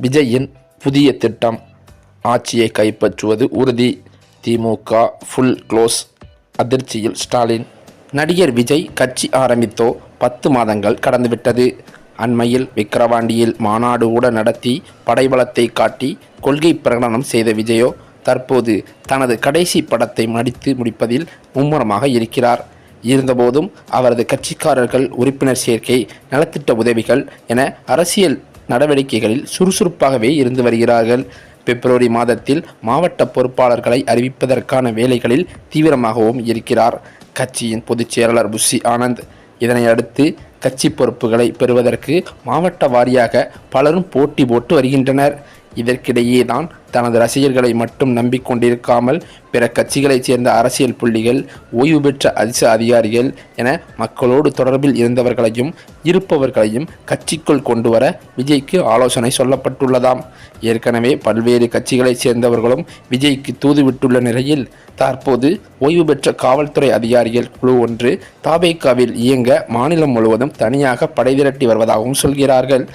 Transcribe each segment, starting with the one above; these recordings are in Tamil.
விஜயின் புதிய திட்டம், ஆட்சியை கைப்பற்றுவது உறுதி. திமுக ஃபுல் க்ளோஸ், அதிர்ச்சியில் ஸ்டாலின். நடிகர் விஜய் கட்சி ஆரம்பித்தோ 10 மாதங்கள் கடந்துவிட்டது. அண்மையில் விக்கிரவாண்டியில் மாநாடு கூட நடத்தி படைபலத்தை காட்டி கொள்கை பிரகடனம் செய்த விஜயோ தற்போது தனது கடைசி படத்தை நடித்து முடிப்பதில் மும்முரமாக இருக்கிறார். இருந்தபோதும் அவரது கட்சிக்காரர்கள் உறுப்பினர் சேர்க்கை, நலத்திட்ட உதவிகள் என அரசியல் நடவடிக்கைகளில் சுறுசுறுப்பாகவே இருந்து வருகிறார்கள். பிப்ரவரி மாதத்தில் மாவட்ட பொறுப்பாளர்களை அறிவிப்பதற்கான வேலைகளில் தீவிரமாகவும் இருக்கிறார் கட்சியின் பொதுச் செயலாளர் புஷி ஆனந்த். இதனை அடுத்து கட்சி பொறுப்புகளை பெறுவதற்கு மாவட்ட வாரியாக பலரும் போட்டி போட்டு வருகின்றனர். இதற்கிடையே தான் தனது ரசிகர்களை மட்டும் நம்பிக்கொண்டிருக்காமல் பிற கட்சிகளைச் சேர்ந்த அரசியல் புள்ளிகள், ஓய்வு பெற்ற அதிகாரிகள் என மக்களோடு தொடர்பில் இருந்தவர்களையும் இருப்பவர்களையும் கட்சிக்குள் கொண்டு வர விஜய்க்கு ஆலோசனை சொல்லப்பட்டுள்ளதாம். ஏற்கனவே பல்வேறு கட்சிகளைச் சேர்ந்தவர்களும் விஜய்க்கு தூதுவிட்டுள்ள நிலையில் தற்போது ஓய்வு பெற்ற காவல்துறை அதிகாரிகள் குழு ஒன்று தாவேகாவில் இயங்க மாநிலம் முழுவதும் தனியாக படை திரட்டி வருவதாகவும் சொல்கிறார்கள்.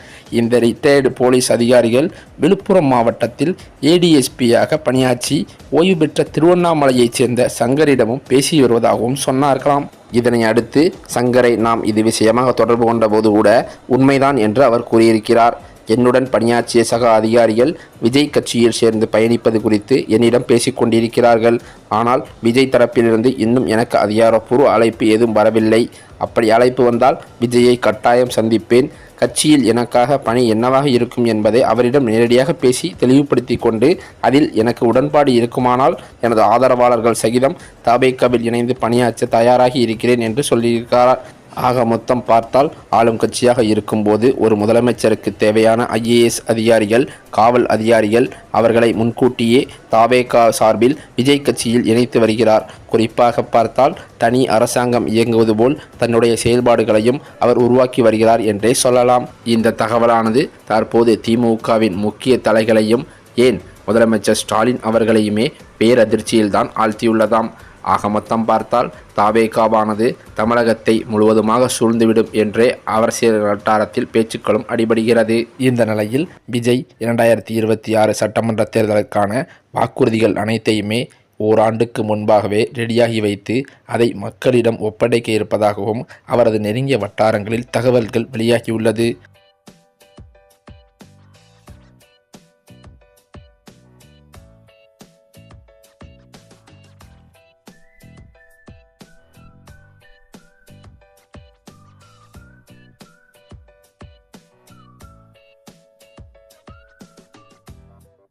இந்த ரிட்டையர்டு போலீஸ் அதிகாரிகள் விழுப்புரம் மாவட்டத்தில் ஏடிஎஸ்பியாக பணியாற்றி ஓய்வு பெற்ற திருவண்ணாமலையைச் சேர்ந்த சங்கரிடமும் பேசி வருவதாகவும் சொன்னார்களாம். இதனை அடுத்து சங்கரை நாம் இது விஷயமாக தொடர்பு கொண்ட போது கூட உண்மைதான் என்று அவர் கூறியிருக்கிறார். என்னுடன் பணியாற்றிய சக அதிகாரிகள் விஜய் கட்சியில் சேர்ந்து பயணிப்பது குறித்து என்னிடம் பேசிக்கொண்டிருக்கிறார்கள். ஆனால் விஜய் தரப்பிலிருந்து இன்னும் எனக்கு அதிகாரப்பூர்வ அழைப்பு ஏதும் வரவில்லை. அப்படி அழைப்பு வந்தால் விஜயை கட்டாயம் சந்திப்பேன். கட்சியில் எனக்காக பணி என்னவாக இருக்கும் என்பதை அவரிடம் நேரடியாக பேசி தெளிவுபடுத்தி கொண்டு அதில் எனக்கு உடன்பாடு இருக்குமானால் எனது ஆதரவாளர்கள் சகிதம் தவேகாவில் இணைந்து பணியாற்ற தயாராகி இருக்கிறேன் என்று சொல்லியிருக்கிறார். ஆக மொத்தம் பார்த்தால் ஆளும் கட்சியாக இருக்கும்போது ஒரு முதலமைச்சருக்கு தேவையான IAS அதிகாரிகள், காவல் அதிகாரிகள் அவர்களை முன்கூட்டியே தவேகா சார்பில் விஜய் கட்சியில் இணைத்து வருகிறார். குறிப்பாக பார்த்தால் தனி அரசாங்கம் இயங்குவது போல் தன்னுடைய செயல்பாடுகளையும் அவர் உருவாக்கி வருகிறார் என்றே சொல்லலாம். இந்த தகவலானது தற்போது திமுகவின் முக்கிய தலைகளையும் ஏன் முதலமைச்சர் ஸ்டாலின் அவர்களையுமே பேரதிர்ச்சியில்தான் ஆழ்த்தியுள்ளதாம். ஆக மொத்தம் பார்த்தால் தவேகாவானது தமிழகத்தை முழுவதுமாக சூழ்ந்துவிடும் என்றே அரசியல் வட்டாரத்தில் பேச்சுக்களும் அடிபடுகிறது. இந்த நிலையில் விஜய் 2026 சட்டமன்ற தேர்தலுக்கான வாக்குறுதிகள் அனைத்தையுமே ஓராண்டுக்கு முன்பாகவே ரெடியாகி வைத்து அதை மக்களிடம் ஒப்படைக்க இருப்பதாகவும் அவரது நெருங்கிய வட்டாரங்களில் தகவல்கள் வெளியாகியுள்ளது.